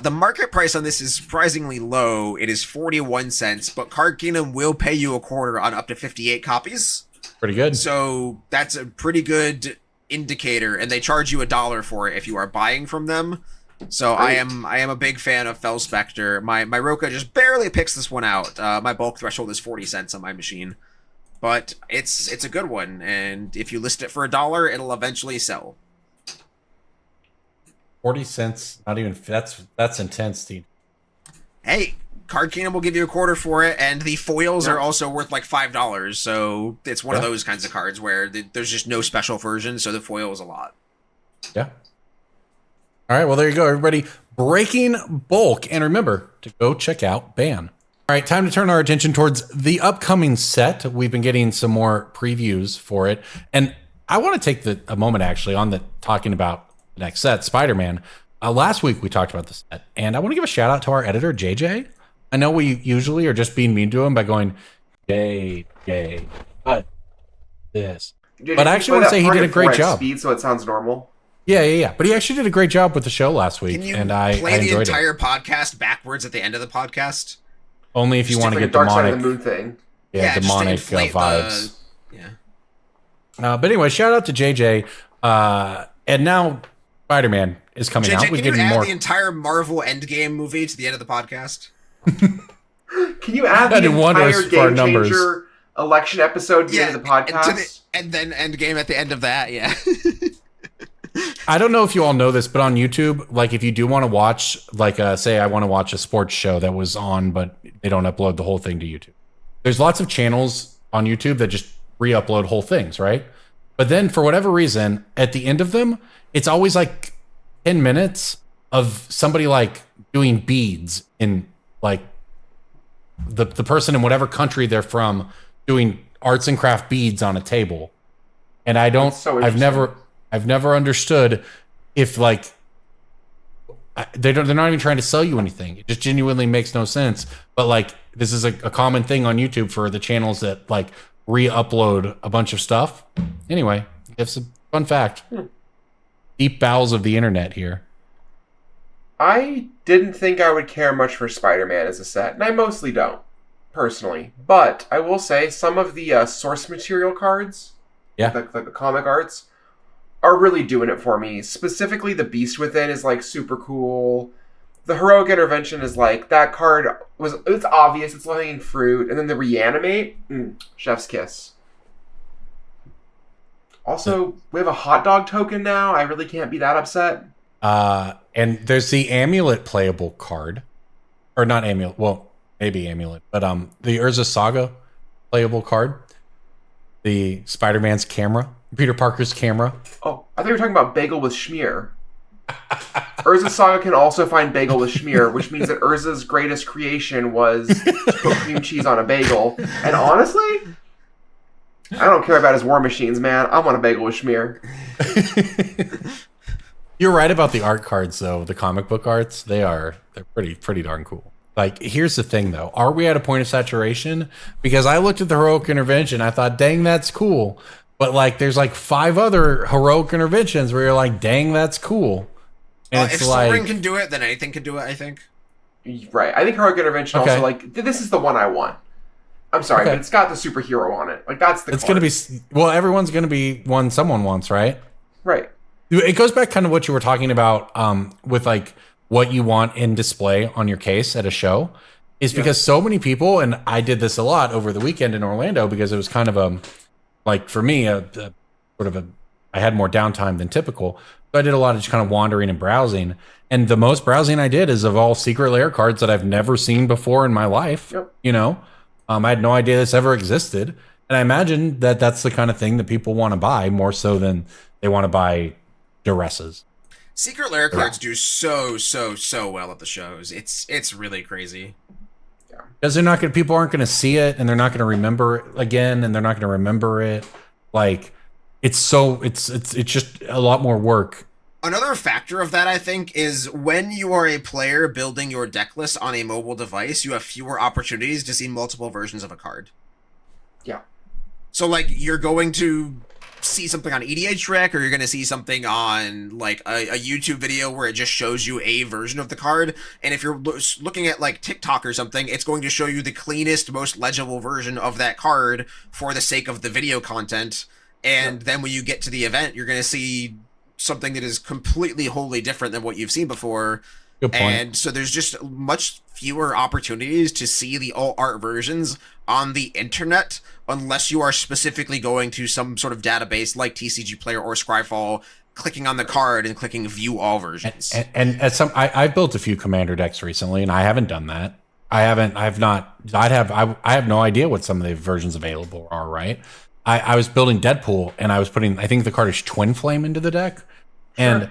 A: The market price on this is surprisingly low. It is 41 cents, but Card Kingdom will pay you a quarter on up to 58 copies.
C: Pretty good.
A: So that's a pretty good indicator, and they charge you $1 for it if you are buying from them. So
F: Great.
A: I am a big fan of Fel Spectre. My Roka just barely picks this one out. My bulk threshold is 40 cents on my machine, but it's a good one. And if you list it for $1, it'll eventually sell.
C: 40 cents. Not even that's intense, Steve.
A: Hey, Card Kingdom will give you a quarter for it, and the foils are also worth like $5. So it's one of those kinds of cards where there's just no special version, so the foil is a lot.
C: Yeah. All right, well, there you go, everybody. Breaking bulk. And remember to go check out Ban. All right, time to turn our attention towards the upcoming set. We've been getting some more previews for it. And I want to take a moment, actually, on talking about the next set, Spider-Man. Last week, we talked about the set. And I want to give a shout out to our editor, JJ. I know we usually are just being mean to him by going, JJ, what this? But I actually want to say he did a great job.
F: Speed, so it sounds normal.
C: Yeah. But he actually did a great job with the show last week, and I
A: play the
C: enjoyed
A: entire podcast backwards at the end of the podcast?
C: Only if you want to get
F: Dark
C: demonic.
F: Side of the Moon thing.
C: Yeah,
A: just to
C: demonic
A: inflate
C: vibes.
A: Yeah.
C: But anyway, shout out to JJ. And now Spider-Man is coming
A: JJ,
C: out. We're
A: can you
C: getting
A: add
C: more.
A: the entire Marvel Endgame movie to the end of the podcast?
F: Can you add
C: I
F: the
C: did wonders
F: entire
C: for our
F: Game
C: numbers.
F: Changer election episode to the end of the podcast?
A: And then Endgame at the end of that, yeah.
C: I don't know if you all know this, but on YouTube, like if you do want to watch, like say I want to watch a sports show that was on, but they don't upload the whole thing to YouTube. There's lots of channels on YouTube that just re-upload whole things, right? But then for whatever reason, at the end of them, it's always like 10 minutes of somebody like doing beads in like the person in whatever country they're from doing arts and craft beads on a table. And I don't,
F: That's so
C: I've never understood if like they're not even trying to sell you anything. It just genuinely makes no sense. But like this is a common thing on YouTube for the channels that like re-upload a bunch of stuff. Anyway, it's a fun fact. Deep bowels of the internet here.
F: I didn't think I would care much for Spider-Man as a set, and I mostly don't, personally. But I will say some of the source material cards, like the comic arts, are really doing it for me. Specifically, the Beast Within is like super cool. The Heroic Intervention is like, that card it's obvious, it's low-hanging fruit. And then the Reanimate, chef's kiss. Also, we have a hot dog token now. I really can't be that upset.
C: And there's the Amulet playable card. Or not Amulet, well, maybe Amulet. But the Urza Saga playable card. The Spider-Man's camera. Peter Parker's camera.
F: Oh, I thought you were talking about Bagel with Schmear. Urza Saga can also find Bagel with Schmear, which means that Urza's greatest creation was to put cream cheese on a bagel. And honestly, I don't care about his war machines, man. I want a Bagel with Schmear.
C: You're right about the art cards, though. The comic book arts, they're pretty darn cool. Like, here's the thing, though. Are we at a point of saturation? Because I looked at the Heroic Intervention, I thought, dang, that's cool. But, like, there's, like, 5 other Heroic Interventions where you're like, dang, that's cool. And
A: if
C: it's like,
A: Soren can do it, then anything can do it, I think.
F: Right. I think Heroic Intervention also, like, this is the one I want. I'm sorry, but it's got the superhero on it. Like, that's the
C: It's
F: card.
C: going to be, well, everyone's going to be one someone wants, right?
F: Right.
C: It goes back kind of what you were talking about with like what you want in display on your case at a show is because so many people, and I did this a lot over the weekend in Orlando because it was kind of like for me, I had more downtime than typical. So I did a lot of just kind of wandering and browsing. And the most browsing I did is of all secret lair cards that I've never seen before in my life.
F: Yep.
C: You know, I had no idea this ever existed. And I imagine that that's the kind of thing that people want to buy more so than they want to buy duresses.
A: Secret lair cards do so well at the shows. It's really crazy.
C: Because people aren't gonna see it, and they're not gonna remember it again, and they're not gonna remember it. Like it's just a lot more work.
A: Another factor of that, I think, is when you are a player building your deck list on a mobile device, you have fewer opportunities to see multiple versions of a card.
F: Yeah.
A: So like you're going to see something on EDH Rec, or you're going to see something on like a YouTube video where it just shows you a version of the card, and if you're looking at like TikTok or something, it's going to show you the cleanest, most legible version of that card for the sake of the video content. And then when you get to the event, you're going to see something that is completely wholly different than what you've seen before.
C: Good point.
A: And so there's just much fewer opportunities to see the alt art versions on the internet unless you are specifically going to some sort of database like TCG Player or Scryfall, clicking on the card and clicking view all versions.
C: And at I've built a few commander decks recently, and I haven't done that. I have no idea what some of the versions available are, right? I was building Deadpool, and I was putting, I think the card is Twin Flame into the deck. Sure. And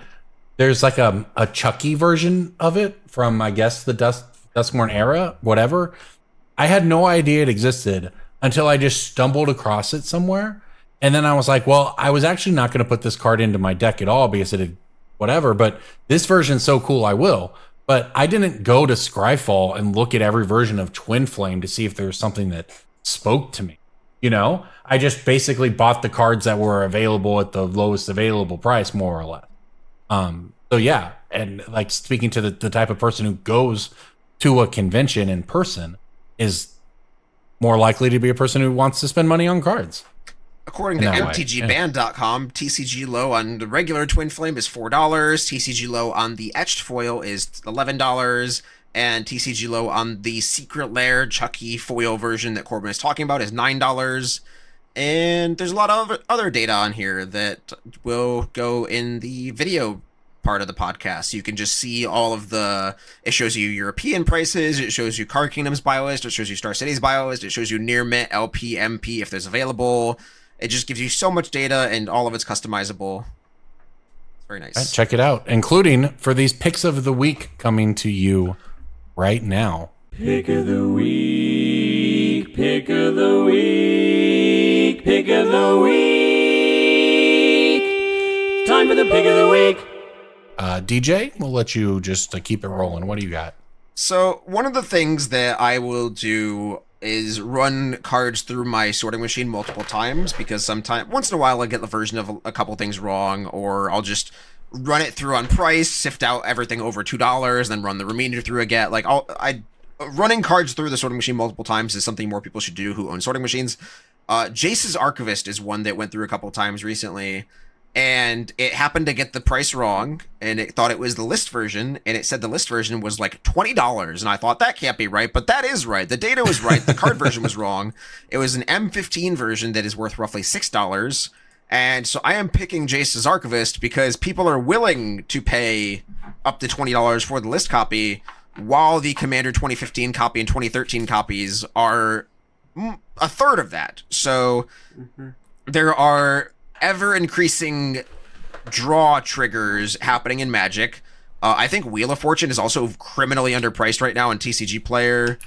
C: there's like a Chucky version of it from, I guess, the Duskmorn era, whatever. I had no idea it existed until I just stumbled across it somewhere. And then I was like, well, I was actually not going to put this card into my deck at all because it had whatever, but this version's so cool, I will. But I didn't go to Scryfall and look at every version of Twin Flame to see if there was something that spoke to me. You know, I just basically bought the cards that were available at the lowest available price, more or less. So yeah, and like speaking to the type of person who goes to a convention in person is more likely to be a person who wants to spend money on cards.
A: According to MTGBand.com, TCG low on the regular Twin Flame is $4, TCG low on the etched foil is $11, and TCG low on the Secret Lair Chucky foil version that Corbin is talking about is $9. And there's a lot of other data on here that will go in the video part of the podcast. You can just see all of the, it shows you European prices, it shows you Card Kingdom's buy list, it shows you Star City's buy list, it shows you near mint, LP, MP if there's available. It just gives you so much data, and all of it's customizable. It's very nice.
C: Right, check it out, including for these picks of the week coming to you right now.
D: Pick of the week, pick of the week, pick of the week. Time for the pick of the week.
C: DJ, we'll let you just keep it rolling. What do you got?
A: So one of the things that I will do is run cards through my sorting machine multiple times, because once in a while I get the version of a couple things wrong, or I'll just run it through on price, sift out everything over $2, then run the remainder through again. Like running cards through the sorting machine multiple times is something more people should do who own sorting machines. Jace's Archivist is one that went through a couple times recently, and it happened to get the price wrong, and it thought it was the list version, and it said the list version was like $20, and I thought that can't be right, but that is right. The data was right. The card version was wrong. It was an M15 version that is worth roughly $6, and so I am picking Jace's Archivist because people are willing to pay up to $20 for the list copy, while the Commander 2015 copy and 2013 copies are a third of that. So there are ever-increasing draw triggers happening in Magic. I think Wheel of Fortune is also criminally underpriced right now on TCG Player.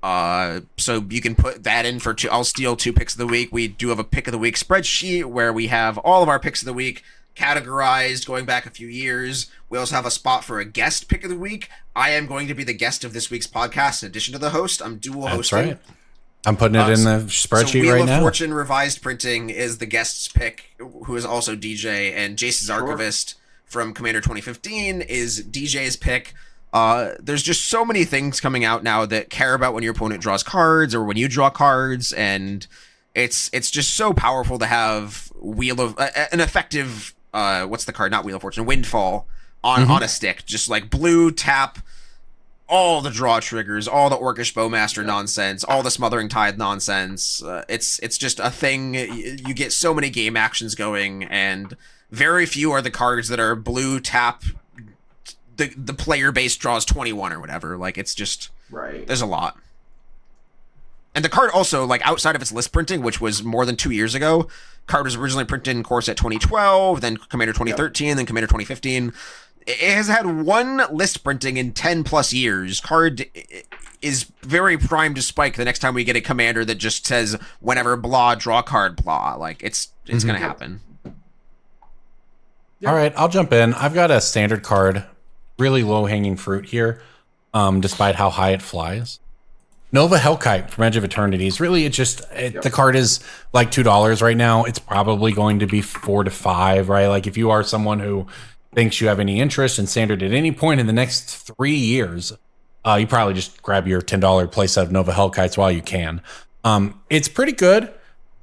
A: So you can put that in for I'll steal 2 picks of the week. We do have a pick of the week spreadsheet where we have all of our picks of the week categorized going back a few years. We also have a spot for a guest pick of the week. I am going to be the guest of this week's podcast in addition to the host. I'm dual hosting.
C: That's right. I'm putting it in the spreadsheet
A: Wheel
C: right
A: of
C: now.
A: Fortune Revised Printing is the guest's pick, who is also DJ, and Jace's Archivist from Commander 2015 is DJ's pick. There's just so many things coming out now that care about when your opponent draws cards or when you draw cards, and it's just so powerful to have an effective what's the card? Not Wheel of Fortune, Windfall on a stick, just like blue tap. All the draw triggers, all the Orcish Bowmaster nonsense, all the Smothering Tide nonsense. It's just a thing. You get so many game actions going, and very few are the cards that are blue tap. The player base draws 21 or whatever. Like, it's just
F: Right.
A: There's a lot. And the card also, like, outside of its list printing, which was more than 2 years ago, card was originally printed in Core Set 2012, then Commander 2013, then Commander 2015. It has had one list printing in 10 plus years. Card is very primed to spike the next time we get a commander that just says whenever blah, draw card blah. Like, it's going to happen.
C: All right, I'll jump in. I've got a standard card, really low hanging fruit here, despite how high it flies. Nova Hellkite from Edge of Eternities. Really, the card is like $2 right now. It's probably going to be $4 to $5, right? Like, if you are someone who thinks you have any interest in standard at any point in the next 3 years, you probably just grab your $10 playset of Nova Hellkites while you can. It's pretty good.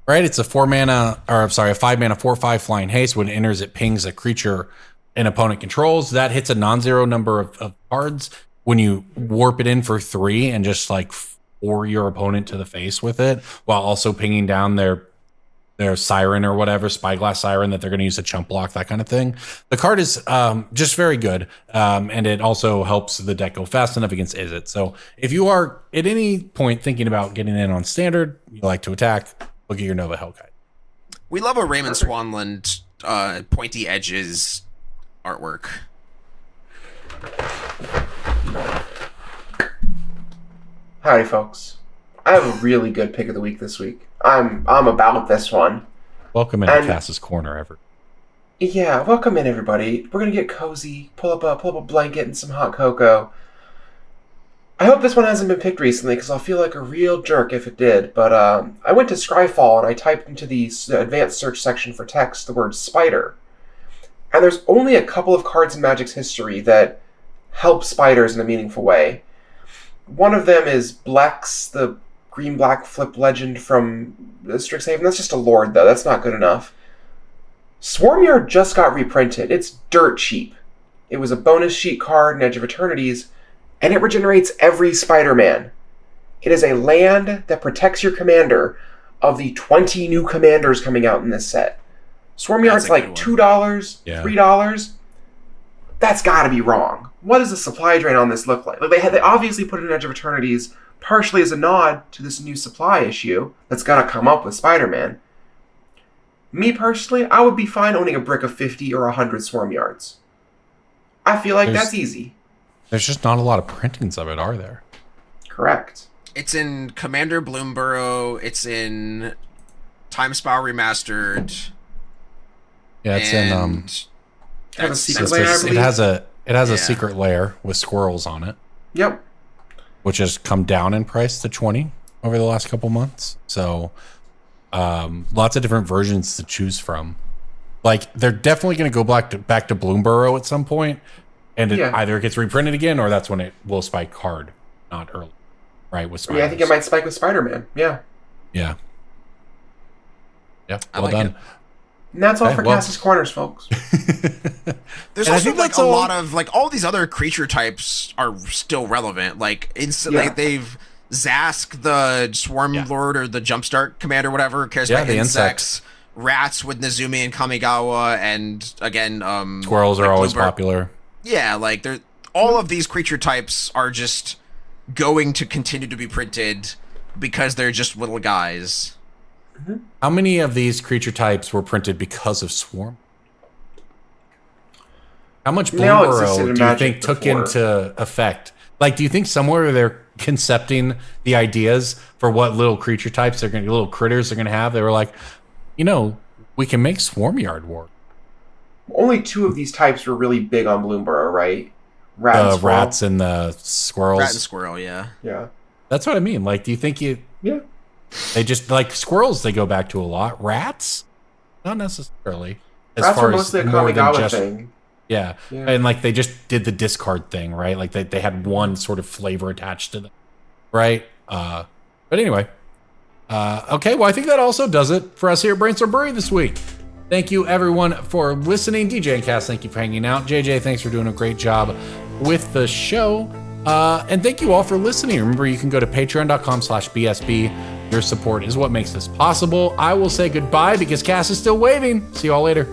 C: Right? It's a 5 mana 4/5 flying haste. When it enters, it pings a creature an opponent controls. That hits a non-zero number of cards. When you warp it in for 3 and just like for your opponent to the face with it, while also pinging down their siren or whatever, Spyglass Siren that they're going to use a chump block, that kind of thing. The card is just very good, and it also helps the deck go fast enough against Izzet. So if you are at any point thinking about getting in on standard, you like to attack, look at your Nova Hellkite.
A: We love a Raymond Swanland pointy edges artwork.
F: Howdy, folks. I have a really good pick of the week this week. I'm about this one.
C: Welcome into Cass's Corner, ever.
F: Yeah, welcome in, everybody. We're gonna get cozy, pull up a blanket and some hot cocoa. I hope this one hasn't been picked recently, because I'll feel like a real jerk if it did. But I went to Scryfall and I typed into the advanced search section for text the word spider. And there's only a couple of cards in Magic's history that help spiders in a meaningful way. One of them is Blex, the green-black flip legend from Strixhaven. That's just a lord, though. That's not good enough. Swarmyard just got reprinted. It's dirt cheap. It was a bonus sheet card in Edge of Eternities, and it regenerates every Spider-Man. It is a land that protects your commander of the 20 new commanders coming out in this set. Swarmyard's like $2, $3. That's gotta be wrong. What does the supply drain on this look like? They obviously put it in Edge of Eternities partially as a nod to this new supply issue that's gonna come up with Spider-Man. Me personally, I would be fine owning a brick of 50 or 100 Swarmyards. I feel like that's easy.
C: There's just not a lot of printings of it, are there?
F: Correct.
A: It's in Commander Bloomborough. It's in Time Spiral Remastered.
C: Yeah, it's in
F: Have a secret layer, I believe.
C: It has a secret layer with squirrels on it.
F: Yep.
C: Which has come down in price to 20 over the last couple months. So lots of different versions to choose from. Like, they're definitely going to go back to Bloomborough at some point, and it either gets reprinted again or that's when it will spike hard, not early. Right, with spiders.
F: Yeah, I think it might spike with Spider-Man. Yeah.
C: Yeah. Yeah,
A: I
C: well
A: like
C: done.
A: it.
F: And that's all for Cass's Corners, folks.
A: There's also like a lot of like all these other creature types are still relevant. Like like they've Zask, the Swarm Lord or the Jumpstart Commander, whatever, cares about insects. Rats with Nezumi and Kamigawa, and again,
C: squirrels are always popular.
A: Yeah, like they're all of these creature types are just going to continue to be printed because they're just little guys.
F: Mm-hmm.
C: How many of these creature types were printed because of Swarm? How much Bloomborough do you think took into effect? Like, do you think somewhere they're concepting the ideas for what little creature types they're going to, little critters they're going to have? They were like, we can make Swarmyard work.
F: Only 2 of these types were really big on Bloomborough, right?
C: Rats and the squirrels.
A: Rat and squirrel, yeah.
F: Yeah.
C: That's what I mean. Like, do you think
F: Yeah.
C: They just, like, squirrels they go back to a lot. Rats? Not necessarily.
F: Rats are mostly a Kamigawa thing.
C: Yeah. And, like, they just did the discard thing, right? Like, they had one sort of flavor attached to them, right? But anyway. Okay, well, I think that also does it for us here at Brainstorm Brewery this week. Thank you, everyone, for listening. DJ and Cass, thank you for hanging out. JJ, thanks for doing a great job with the show. And thank you all for listening. Remember, you can go to patreon.com/BSB. Your support is what makes this possible. I will say goodbye because Cass is still waving. See you all later.